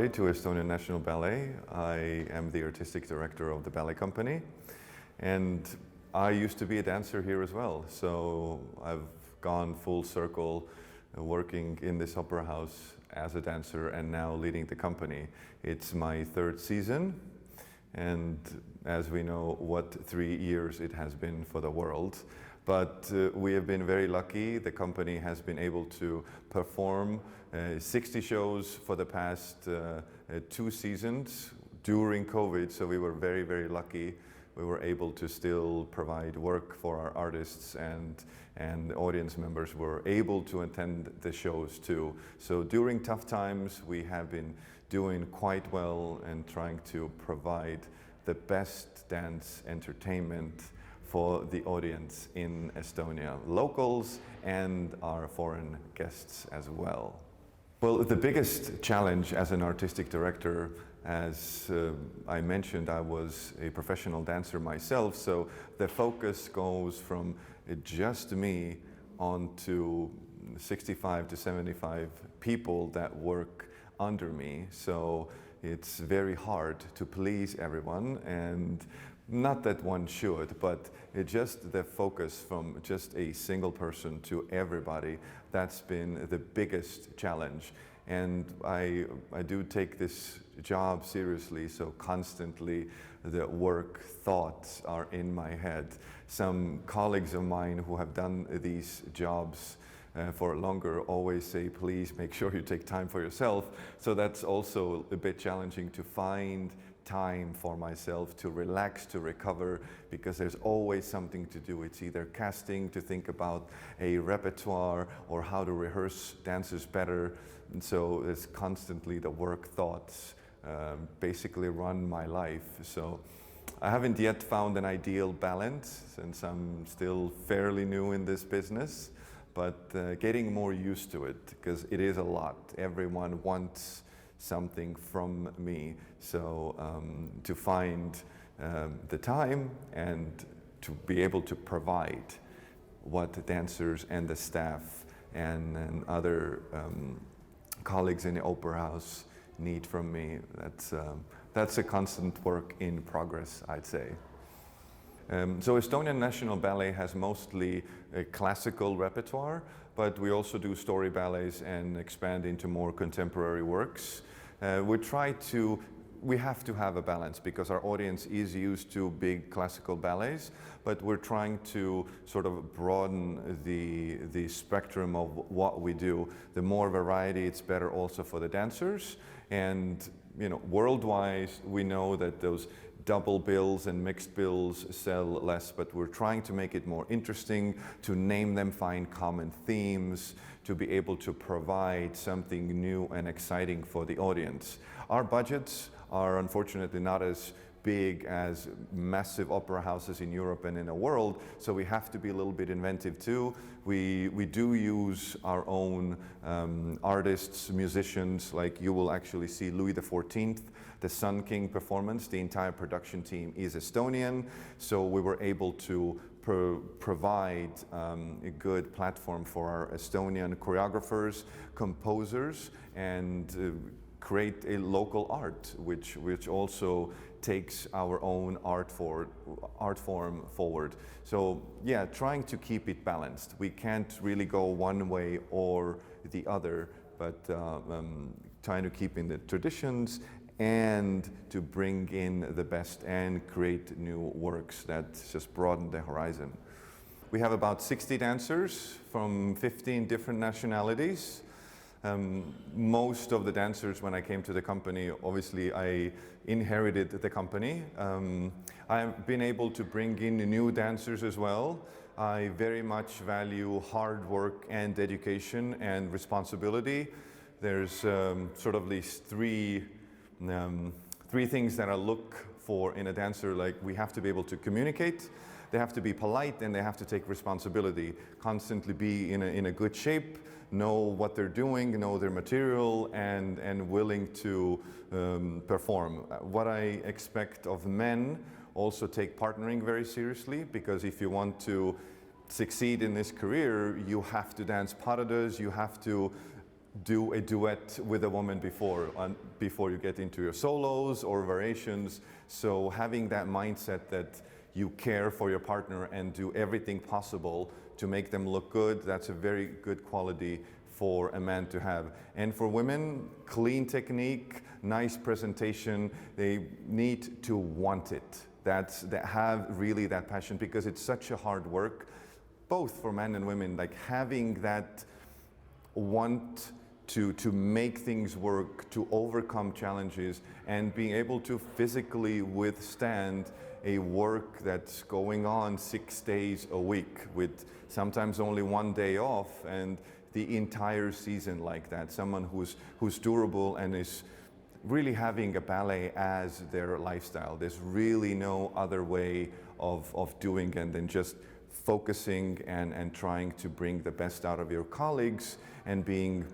everybody to Estonian National Ballet. I am the artistic director of the ballet company, and I used to be a dancer here as well. So I've gone full circle working in this opera house as a dancer and now leading the company. It's my third season, and as we know, what 3 years it has been for the world. But we have been very lucky. The company has been able to perform 60 shows for the past 2 seasons during COVID, so we were very, very lucky. We were able to still provide work for our artists, and audience members were able to attend the shows too. So during tough times, we have been doing quite well and trying to provide the best dance entertainment for the audience in Estonia, locals and our foreign guests as well. Well, the biggest challenge as an artistic director, as I mentioned, I was a professional dancer myself, so the focus goes from just me on to 65 to 75 people that work under me. So it's very hard to please everyone, and not that one should, but just the focus from just a single person to everybody, that's been the biggest challenge. And I do take this job seriously, so constantly the work thoughts are in my head. Some colleagues of mine who have done these jobs for longer always say, please make sure you take time for yourself. So that's also a bit challenging to find time for myself to relax, to recover, because there's always something to do. It's either casting, to think about a repertoire, or how to rehearse dances better. And so it's constantly the work thoughts basically run my life. So I haven't yet found an ideal balance, since I'm still fairly new in this business, but getting more used to it, because it is a lot. Everyone wants something from me, so to find the time and to be able to provide what the dancers and the staff and other colleagues in the opera house need from me, that's a constant work in progress, I'd say. So Estonian National Ballet has mostly a classical repertoire, but we also do story ballets and expand into more contemporary works. We have to have a balance, because our audience is used to big classical ballets, but we're trying to sort of broaden the spectrum of what we do. The more variety, it's better also for the dancers. And worldwide, we know that those double bills and mixed bills sell less, but we're trying to make it more interesting, to name them, find common themes, to be able to provide something new and exciting for the audience. Our budgets are unfortunately not as big as massive opera houses in Europe and in the world, so we have to be a little bit inventive too. We do use our own artists, musicians, like you will actually see Louis XIV, the Sun King performance. The entire production team is Estonian, so we were able to provide a good platform for our Estonian choreographers, composers, and create a local art, which also takes our own art form forward. So yeah, trying to keep it balanced. We can't really go one way or the other, but trying to keep in the traditions and to bring in the best and create new works that just broaden the horizon. We have about 60 dancers from 15 different nationalities. Most of the dancers, when I came to the company, obviously I inherited the company. I've been able to bring in new dancers as well. I very much value hard work and dedication and responsibility. There's sort of these three things that I look for in a dancer. Like, we have to be able to communicate, they have to be polite, and they have to take responsibility, constantly be in a good shape, know what they're doing, know their material, and willing to perform. What I expect of men, also take partnering very seriously, because if you want to succeed in this career, you have to dance paradas, you have to do a duet with a woman before you get into your solos or variations. So having that mindset that you care for your partner and do everything possible to make them look good, that's a very good quality for a man to have. And for women, clean technique, nice presentation, they need to want it. That have really that passion, because it's such a hard work, both for men and women, like having that want to make things work, to overcome challenges, and being able to physically withstand a work that's going on 6 days a week with sometimes only 1 day off, and the entire season like that. Someone who's durable and is really having a ballet as their lifestyle. There's really no other way of doing it than just focusing and trying to bring the best out of your colleagues and being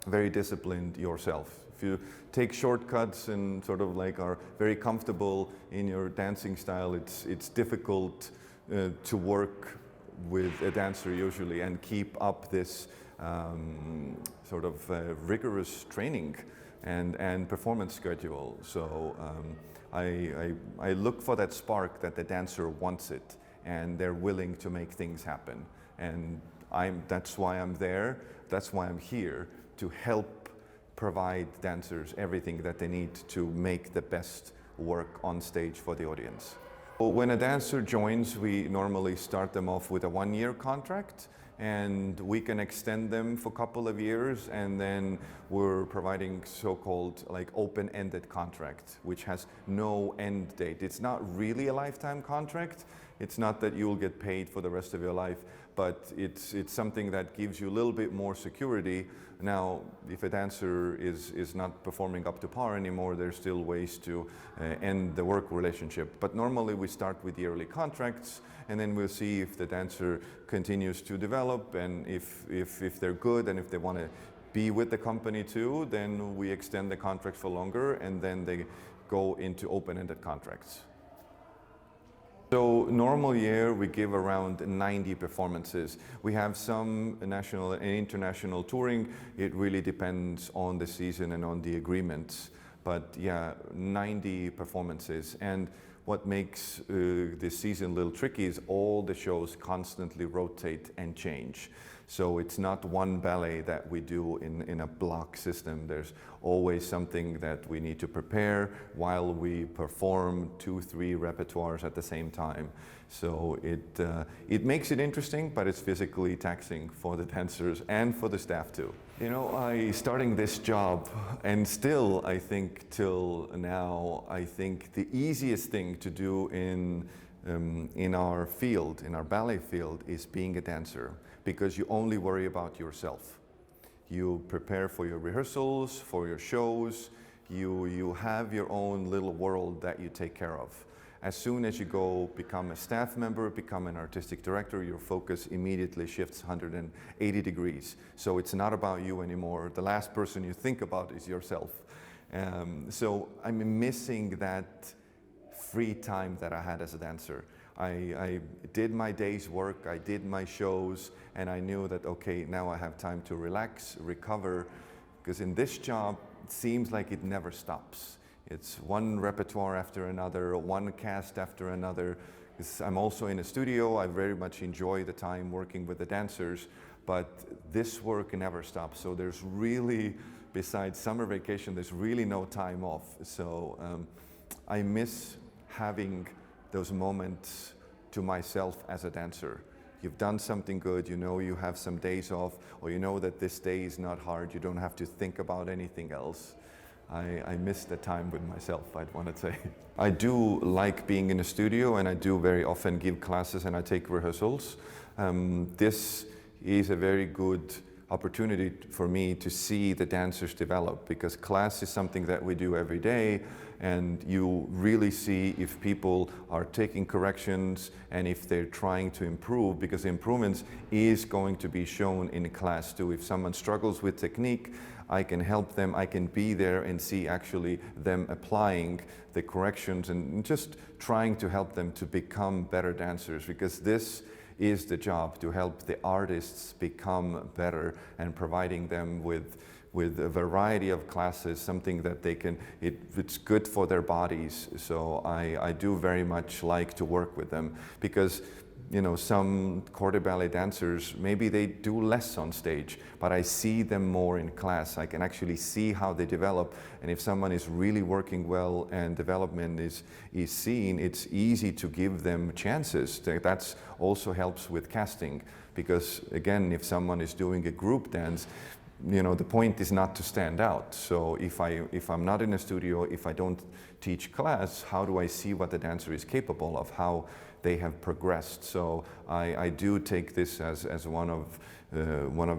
very disciplined yourself. If you take shortcuts and sort of like are very comfortable in your dancing style, it's difficult to work with a dancer usually and keep up this sort of rigorous training and performance schedule. So I look for that spark that the dancer wants it and they're willing to make things happen. And that's why I'm there, that's why I'm here, to help provide dancers everything that they need to make the best work on stage for the audience. When a dancer joins, we normally start them off with a 1-year contract, and we can extend them for a couple of years, and then we're providing so-called like open-ended contract, which has no end date. It's not really a lifetime contract. It's not that you'll get paid for the rest of your life, but it's something that gives you a little bit more security. Now, if a dancer is not performing up to par anymore, there's still ways to end the work relationship. But normally we start with yearly contracts, and then we'll see if the dancer continues to develop, and if they're good and if they want to be with the company too, then we extend the contract for longer, and then they go into open-ended contracts. So normal year we give around 90 performances. We have some national and international touring. It really depends on the season and on the agreements. But yeah, 90 performances. And what makes this season a little tricky is all the shows constantly rotate and change. So it's not one ballet that we do in a block system. There's always something that we need to prepare while we perform 2-3 repertoires at the same time. So it makes it interesting, but it's physically taxing for the dancers and for the staff too. You know, starting this job, and still I think till now, I think the easiest thing to do in our field, in our ballet field, is being a dancer, because you only worry about yourself. You prepare for your rehearsals, for your shows, you have your own little world that you take care of. As soon as you go become a staff member, become an artistic director, your focus immediately shifts 180 degrees. So it's not about you anymore. The last person you think about is yourself. So I'm missing that free time that I had as a dancer. I did my day's work, I did my shows, and I knew that, okay, now I have time to relax, recover, because in this job, it seems like it never stops. It's one repertoire after another, one cast after another. I'm also in a studio. I very much enjoy the time working with the dancers, but this work never stops. So there's really, besides summer vacation, there's really no time off. So I miss having those moments to myself as a dancer. You've done something good, you know you have some days off, or you know that this day is not hard, you don't have to think about anything else. I miss the time with myself, I'd want to say. I do like being in a studio, and I do very often give classes and I take rehearsals. This is a very good opportunity for me to see the dancers develop, because class is something that we do every day, and you really see if people are taking corrections and if they're trying to improve, because improvements is going to be shown in class too. If someone struggles with technique, I can help them, I can be there and see actually them applying the corrections and just trying to help them to become better dancers, because this is the job, to help the artists become better and providing them with a variety of classes, something that they can, it's good for their bodies. So I do very much like to work with them, because you know, some corps de ballet dancers, maybe they do less on stage, but I see them more in class. I can actually see how they develop, and if someone is really working well and development is seen, it's easy to give them chances. That also helps with casting, because again, if someone is doing a group dance, you know, the point is not to stand out. So if I'm not in a studio, if I don't teach class, how do I see what the dancer is capable of, how they have progressed? So I do take this as one of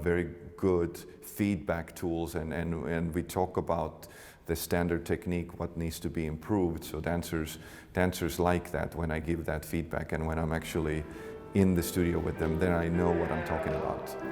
very good feedback tools, and we talk about the standard technique, what needs to be improved. So dancers like that when I give that feedback, and when I'm actually in the studio with them, then I know what I'm talking about.